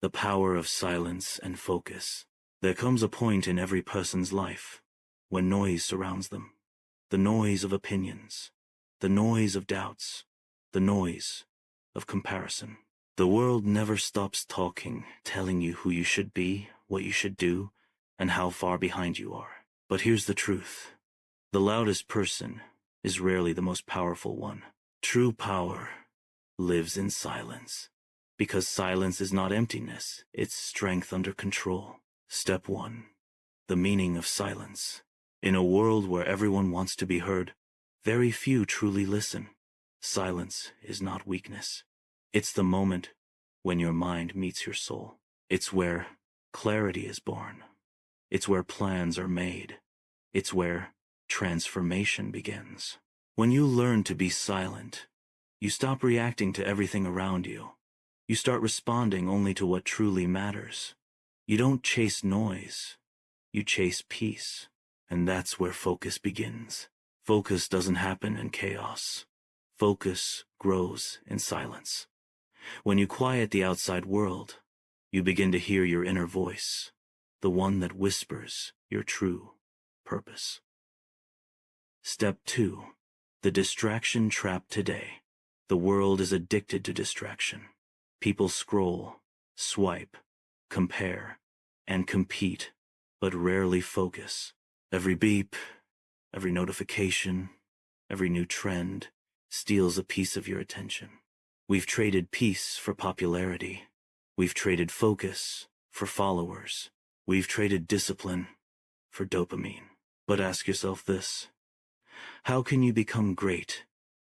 The power of silence and focus. There comes a point in every person's life when noise surrounds them. The noise of opinions, the noise of doubts, the noise of comparison. The world never stops talking, telling you who you should be, what you should do, and how far behind you are. But here's the truth. The loudest person is rarely the most powerful one. True power lives in silence. Because silence is not emptiness, it's strength under control. Step 1. The meaning of silence. In a world where everyone wants to be heard, very few truly listen. Silence is not weakness. It's the moment when your mind meets your soul. It's where clarity is born. It's where plans are made. It's where transformation begins. When you learn to be silent, you stop reacting to everything around you. You start responding only to what truly matters. You don't chase noise. You chase peace. And that's where focus begins. Focus doesn't happen in chaos. Focus grows in silence. When you quiet the outside world, you begin to hear your inner voice, the one that whispers your true purpose. Step 2. The distraction trap today. The world is addicted to distraction. People scroll, swipe, compare, and compete, but rarely focus. Every beep, every notification, every new trend steals a piece of your attention. We've traded peace for popularity. We've traded focus for followers. We've traded discipline for dopamine. But ask yourself this: how can you become great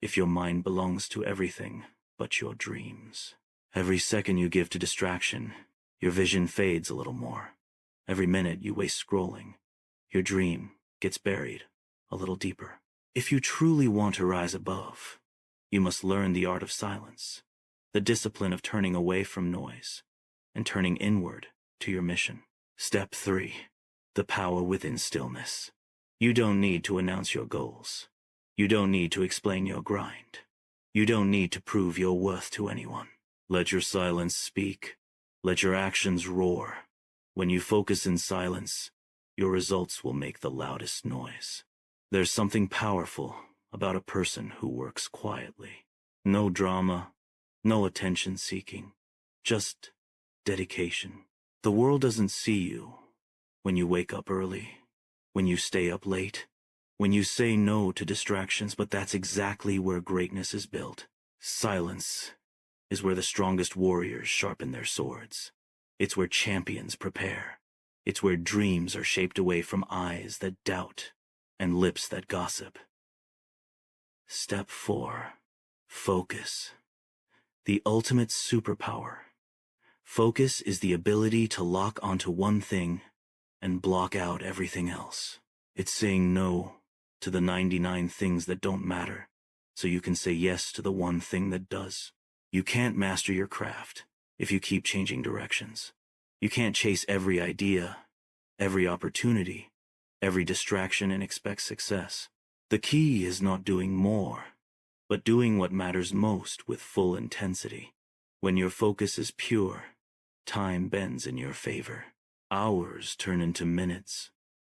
if your mind belongs to everything but your dreams? Every second you give to distraction, your vision fades a little more. Every minute you waste scrolling, your dream gets buried a little deeper. If you truly want to rise above, you must learn the art of silence, the discipline of turning away from noise and turning inward to your mission. Step 3. The power within stillness. You don't need to announce your goals. You don't need to explain your grind. You don't need to prove your worth to anyone. Let your silence speak. Let your actions roar. When you focus in silence, your results will make the loudest noise. There's something powerful about a person who works quietly. No drama, no attention seeking, just dedication. The world doesn't see you when you wake up early, when you stay up late, when you say no to distractions, but that's exactly where greatness is built. Silence is where the strongest warriors sharpen their swords. It's where champions prepare. It's where dreams are shaped away from eyes that doubt and lips that gossip. Step 4. Focus. The ultimate superpower. Focus is the ability to lock onto one thing and block out everything else. It's saying no to the 99 things that don't matter, so you can say yes to the one thing that does. You can't master your craft if you keep changing directions. You can't chase every idea, every opportunity, every distraction and expect success. The key is not doing more, but doing what matters most with full intensity. When your focus is pure, time bends in your favor. Hours turn into minutes,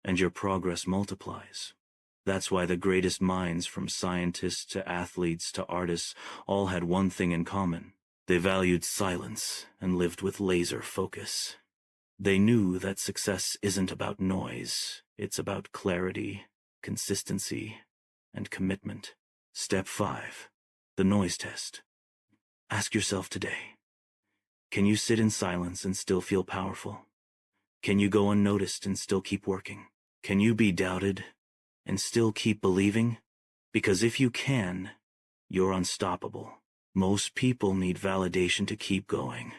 and your progress multiplies. That's why the greatest minds, from scientists to athletes to artists, all had one thing in common. They valued silence and lived with laser focus. They knew that success isn't about noise, it's about clarity, consistency, and commitment. Step 5. The noise test. Ask yourself today, can you sit in silence and still feel powerful? Can you go unnoticed and still keep working? Can you be doubted and still keep believing? Because if you can, you're unstoppable. Most people need validation to keep going,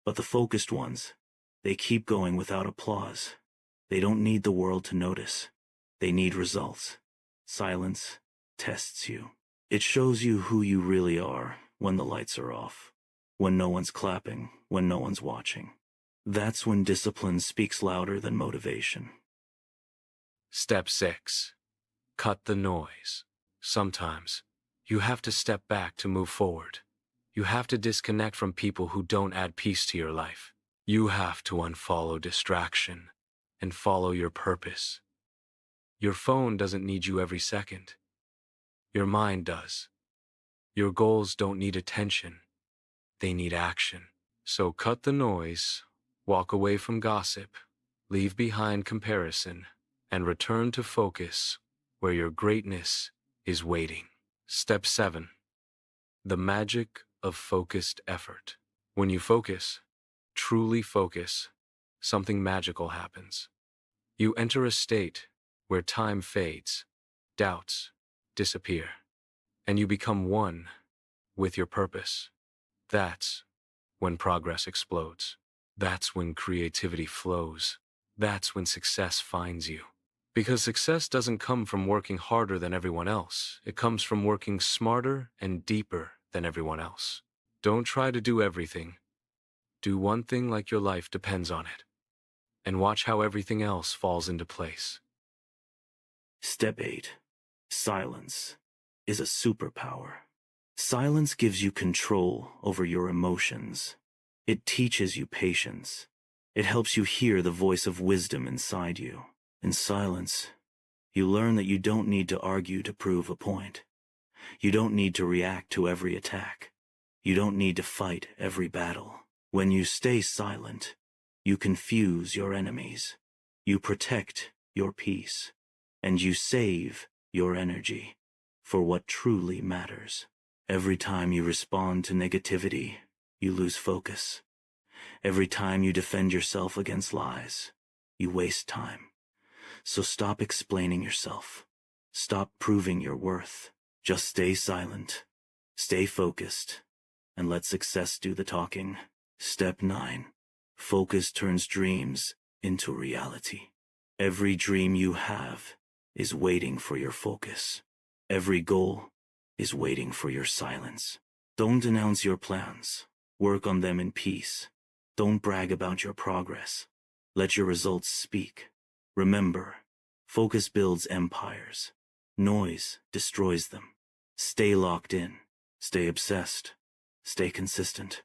but the focused ones, they keep going without applause. They don't need the world to notice. They need results. Silence tests you. It shows you who you really are when the lights are off, when no one's clapping, when no one's watching. That's when discipline speaks louder than motivation. Step 6. Cut the noise. Sometimes, you have to step back to move forward. You have to disconnect from people who don't add peace to your life. You have to unfollow distraction and follow your purpose. Your phone doesn't need you every second. Your mind does. Your goals don't need attention. They need action. So cut the noise, walk away from gossip, leave behind comparison, and return to focus where your greatness is waiting. Step 7. The magic of focused effort. When you focus, truly focus, something magical happens. You enter a state where time fades, doubts disappear, and you become one with your purpose. That's when progress explodes. That's when creativity flows. That's when success finds you. Because success doesn't come from working harder than everyone else. It comes from working smarter and deeper than everyone else. Don't try to do everything. Do one thing like your life depends on it. And watch how everything else falls into place. Step 8. Silence is a superpower. Silence gives you control over your emotions. It teaches you patience. It helps you hear the voice of wisdom inside you. In silence, you learn that you don't need to argue to prove a point. You don't need to react to every attack. You don't need to fight every battle. When you stay silent, you confuse your enemies. You protect your peace. And you save your energy for what truly matters. Every time you respond to negativity, you lose focus. Every time you defend yourself against lies, you waste time. So stop explaining yourself. Stop proving your worth. Just stay silent, stay focused, and let success do the talking. Step 9. Focus turns dreams into reality. Every dream you have is waiting for your focus. Every goal is waiting for your silence. Don't announce your plans. Work on them in peace. Don't brag about your progress. Let your results speak. Remember, focus builds empires. Noise destroys them. Stay locked in. Stay obsessed. Stay consistent.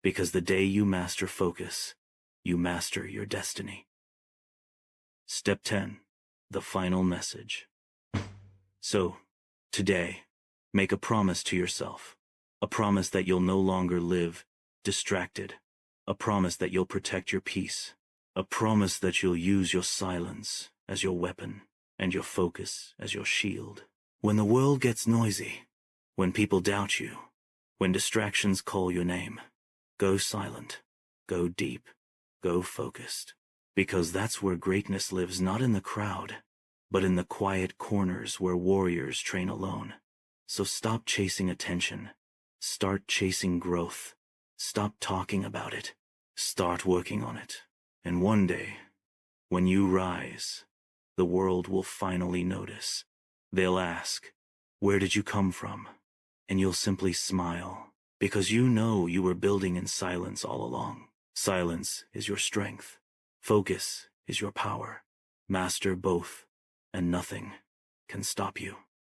Because the day you master focus, you master your destiny. Step 10. The final message. So, today, make a promise to yourself. A promise that you'll no longer live distracted. A promise that you'll protect your peace. A promise that you'll use your silence as your weapon and your focus as your shield. When the world gets noisy, when people doubt you, when distractions call your name, go silent, go deep, go focused. Because that's where greatness lives, not in the crowd, but in the quiet corners where warriors train alone. So stop chasing attention. Start chasing growth. Stop talking about it. Start working on it. And one day, when you rise, the world will finally notice. They'll ask, "Where did you come from?" And you'll simply smile, because you know you were building in silence all along. Silence is your strength. Focus is your power. Master both, and nothing can stop you.